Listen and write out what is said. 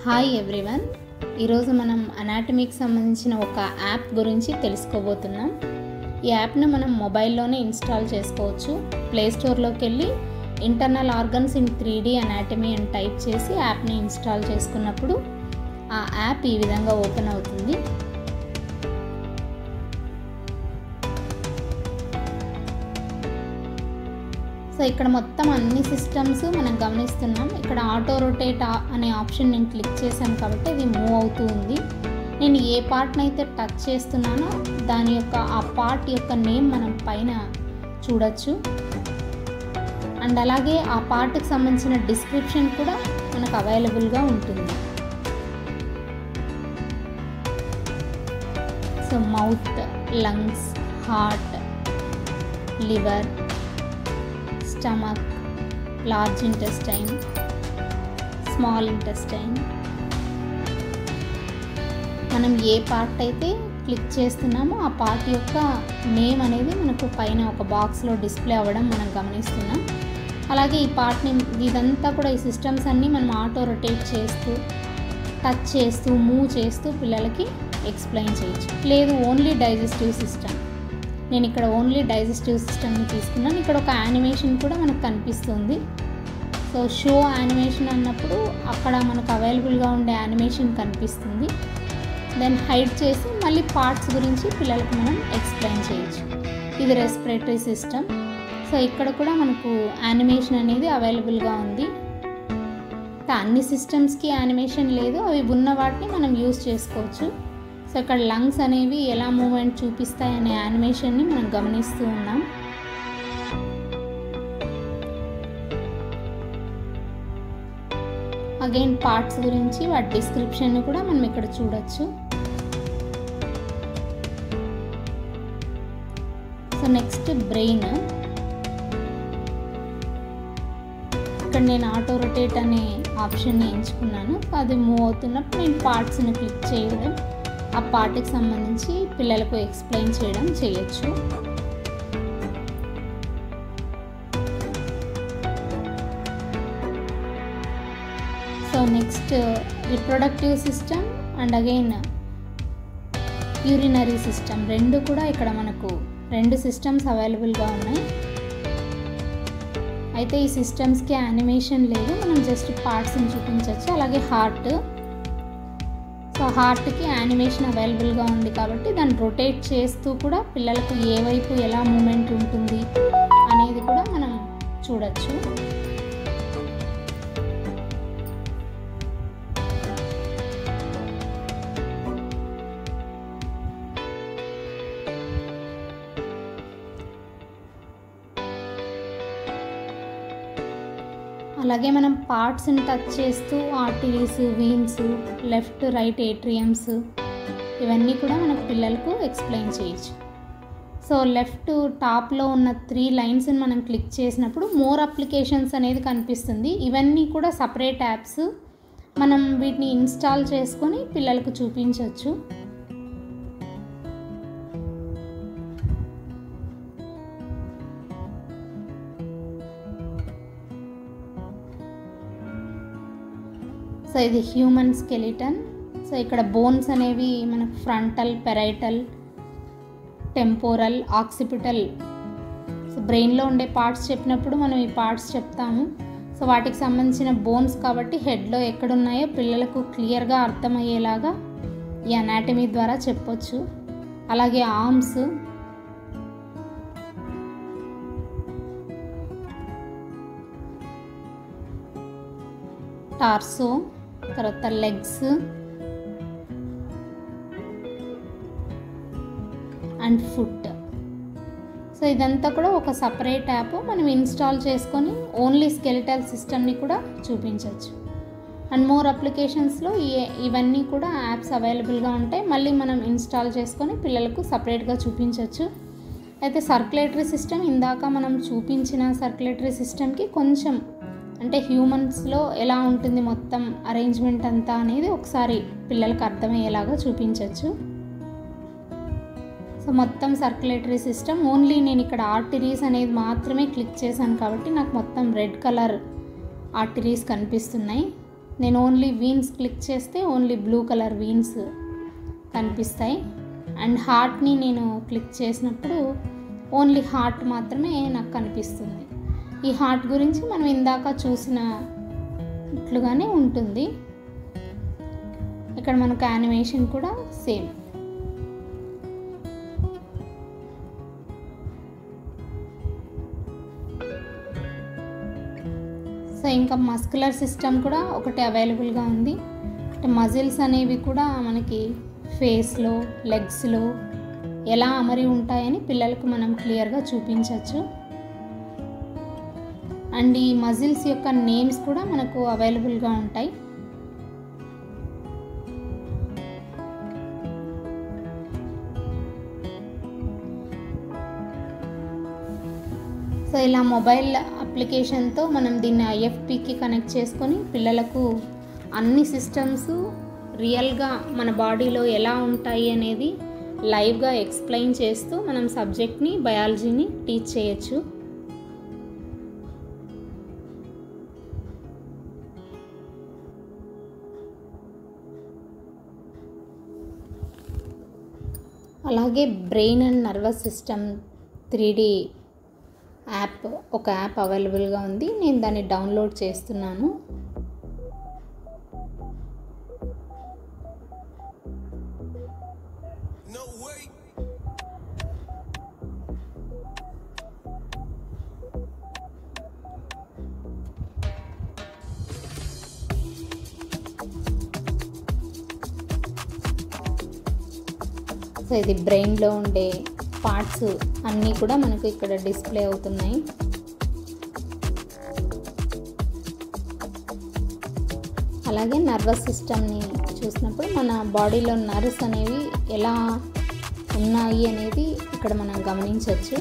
Hi everyone, ఈరోజు మనం అనాటమీకి సంబంధించిన ఒక యాప్ గురించి తెలుసుకోబోతున్నాం. ఈ యాప్ను మనం మొబైల్లోనే ఇన్స్టాల్ చేసుకోవచ్చు. ప్లేస్టోర్లోకి వెళ్ళి internal organs in 3D anatomy అని టైప్ చేసి యాప్ని ఇన్స్టాల్ చేసుకున్నప్పుడు ఆ యాప్ ఈ విధంగా ఓపెన్ అవుతుంది. సో ఇక్కడ మొత్తం అన్ని సిస్టమ్స్ మనం గమనిస్తున్నాం. ఇక్కడ ఆటో రొటేట్ అనే ఆప్షన్ నేను క్లిక్ చేశాను కాబట్టి అది మూవ్ అవుతూ ఉంది. నేను ఏ పార్ట్ని అయితే టచ్ చేస్తున్నానో దాని యొక్క ఆ పార్ట్ యొక్క నేమ్ మనం పైన చూడొచ్చు. అండ్ అలాగే ఆ పార్ట్కి సంబంధించిన డిస్క్రిప్షన్ కూడా మనకు అవైలబుల్గా ఉంటుంది. So mouth, lungs, heart, liver, stomach, large intestine, small intestine, మనం ఏ పార్ట్ అయితే క్లిక్ చేస్తున్నామో ఆ పార్ట్ యొక్క నేమ్ అనేది మనకు పైన ఒక బాక్స్లో డిస్ప్లే అవ్వడం మనం గమనిస్తున్నాం. అలాగే ఈ పార్ట్ని ఇదంతా కూడా ఈ సిస్టమ్స్ అన్నీ మనం ఆటో రొటేట్ చేస్తూ, టచ్ చేస్తూ, మూవ్ చేస్తూ పిల్లలకి ఎక్స్ప్లెయిన్ చేయొచ్చు. లేదు ఓన్లీ డైజెస్టివ్ సిస్టమ్, నేను ఇక్కడ ఓన్లీ డైజెస్టివ్ సిస్టమ్ని తీసుకున్నాను. ఇక్కడ ఒక యానిమేషన్ కూడా మనకు కనిపిస్తుంది. సో షో యానిమేషన్ అన్నప్పుడు అక్కడ మనకు అవైలబుల్గా ఉండే యానిమేషన్ కనిపిస్తుంది. దెన్ హైడ్ చేసి మళ్ళీ పార్ట్స్ గురించి పిల్లలకు మనం ఎక్స్ప్లెయిన్ చేయొచ్చు. ఇది రెస్పిరేటరీ సిస్టమ్. సో ఇక్కడ కూడా మనకు యానిమేషన్ అనేది అవైలబుల్గా ఉంది. అన్ని సిస్టమ్స్కి యానిమేషన్ లేదు, అవి ఉన్న వాటిని మనం యూజ్ చేసుకోవచ్చు. సో ఇక్కడ లంగ్స్ అనేవి ఎలా మూమెంట్ చూపిస్తాయనే యానిమేషన్ని మనం గమనిస్తూ ఉన్నాం. అగైన్ పార్ట్స్ గురించి వాటి డిస్క్రిప్షన్ కూడా మనం ఇక్కడ చూడొచ్చు. So next brain. ఇక్కడ నేను ఆటో రొటేట్ అనే ఆప్షన్ని ఎంచుకున్నాను. అది మూవ్ అవుతున్నప్పుడు నేను పార్ట్స్ని క్లిక్ చేయడం, ఆ పార్ట్కి సంబంధించి పిల్లలకు ఎక్స్ప్లెయిన్ చేయడం చేయొచ్చు. So next reproductive system and again urinary system, రెండు కూడా ఇక్కడ మనకు రెండు సిస్టమ్స్ అవైలబుల్గా ఉన్నాయి. అయితే ఈ సిస్టమ్స్కి యానిమేషన్ లేదు, మనం జస్ట్ పార్ట్స్ని చూపించవచ్చు. అలాగే హార్ట్. సో హార్ట్కి యానిమేషన్ అవైలబుల్గా ఉంది కాబట్టి దాన్ని రొటేట్ చేస్తూ కూడా పిల్లలకు ఏ వైపు ఎలా మూమెంట్ ఉంటుంది అనేది కూడా మనం చూడొచ్చు. అలాగే మనం పార్ట్స్ని టచ్ చేస్తూ ఆర్టరీస్, వీన్స్, లెఫ్ట్ రైట్ ఏట్రియంస్ ఇవన్నీ కూడా మనకు పిల్లలకు ఎక్స్ప్లెయిన్ చేయొచ్చు. సో లెఫ్ట్ టాప్లో ఉన్న 3 లైన్స్ని మనం క్లిక్ చేసినప్పుడు మోర్ అప్లికేషన్స్ అనేది కనిపిస్తుంది. ఇవన్నీ కూడా సపరేట్ యాప్స్, మనం వీటిని ఇన్స్టాల్ చేసుకొని పిల్లలకు చూపించవచ్చు. సో ఇది హ్యూమన్ స్కెలిటన్. సో ఇక్కడ బోన్స్ అనేవి మనకు frontal, parietal, temporal, occipital. So బ్రెయిన్లో ఉండే పార్ట్స్ చెప్పినప్పుడు మనం ఈ పార్ట్స్ చెప్తాము. సో వాటికి సంబంధించిన బోన్స్ కాబట్టి హెడ్లో ఎక్కడున్నాయో పిల్లలకు క్లియర్గా అర్థమయ్యేలాగా ఈ అనాటమీ ద్వారా చెప్పొచ్చు. అలాగే ఆర్మ్స్, టార్సో, తర్వాత లెగ్స్ అండ్ ఫుట్. సో ఇదంతా కూడా ఒక సపరేట్ యాప్, మనం ఇన్స్టాల్ చేసుకొని ఓన్లీ స్కెలిటల్ సిస్టమ్ని కూడా చూపించవచ్చు. అండ్ మోర్ అప్లికేషన్స్లో ఇవన్నీ కూడా యాప్స్ అవైలబుల్గా ఉంటాయి. మళ్ళీ మనం ఇన్స్టాల్ చేసుకొని పిల్లలకు సపరేట్గా చూపించవచ్చు. అయితే సర్క్యులేటరీ సిస్టమ్, ఇందాక మనం చూపించిన సర్క్యులేటరీ సిస్టమ్కి కొంచెం అంటే హ్యూమన్స్లో ఎలా ఉంటుంది మొత్తం అరేంజ్మెంట్ అంతా అనేది ఒకసారి పిల్లలకు అర్థమయ్యేలాగా చూపించవచ్చు. సో మొత్తం సర్క్యులేటరీ సిస్టమ్ ఓన్లీ నేను ఇక్కడ ఆర్టరీస్ అనేది మాత్రమే క్లిక్ చేశాను కాబట్టి నాకు మొత్తం రెడ్ కలర్ ఆర్టరీస్ కనిపిస్తున్నాయి. నేను ఓన్లీ వీన్స్ క్లిక్ చేస్తే ఓన్లీ బ్లూ కలర్ వీన్స్ కనిపిస్తాయి. అండ్ హార్ట్ని నేను క్లిక్ చేసినప్పుడు ఓన్లీ హార్ట్ మాత్రమే నాకు కనిపిస్తుంది. ఈ హార్ట్ గురించి మనం ఇందాక చూసినట్లుగానే ఉంటుంది. ఇక్కడ మనకు యానిమేషన్ కూడా సేమ్. సో ఇంకా మస్కులర్ సిస్టమ్ కూడా ఒకటి అవైలబుల్గా ఉంది. అంటే మజిల్స్ అనేవి కూడా మనకి ఫేస్లో, లెగ్స్లో ఎలా అమరి ఉంటాయని పిల్లలకు మనం క్లియర్గా చూపించవచ్చు. అండ్ ఈ మజిల్స్ యొక్క నేమ్స్ కూడా మనకు అవైలబుల్గా ఉంటాయి. సో ఇలా మొబైల్ అప్లికేషన్తో మనం దీన్ని IFPకి కనెక్ట్ చేసుకొని పిల్లలకు అన్ని సిస్టమ్స్ రియల్గా మన బాడీలో ఎలా ఉంటాయి అనేది లైవ్గా ఎక్స్ప్లెయిన్ చేస్తూ మనం సబ్జెక్ట్ని, బయాలజీని టీచ్ చేయొచ్చు. అలాగే brain and nervous system 3D app, ఒక యాప్ అవైలబుల్గా ఉంది. నేను దాన్ని డౌన్లోడ్ చేస్తున్నాను. సో ఇది బ్రెయిన్లో ఉండే పార్ట్స్ అన్నీ కూడా మనకు ఇక్కడ డిస్ప్లే అవుతున్నాయి. అలాగే నర్వస్ సిస్టమ్ని చూసినప్పుడు మన బాడీలో నర్వ్స్ అనేవి ఎలా ఉన్నాయి అనేది ఇక్కడ మనం గమనించవచ్చు.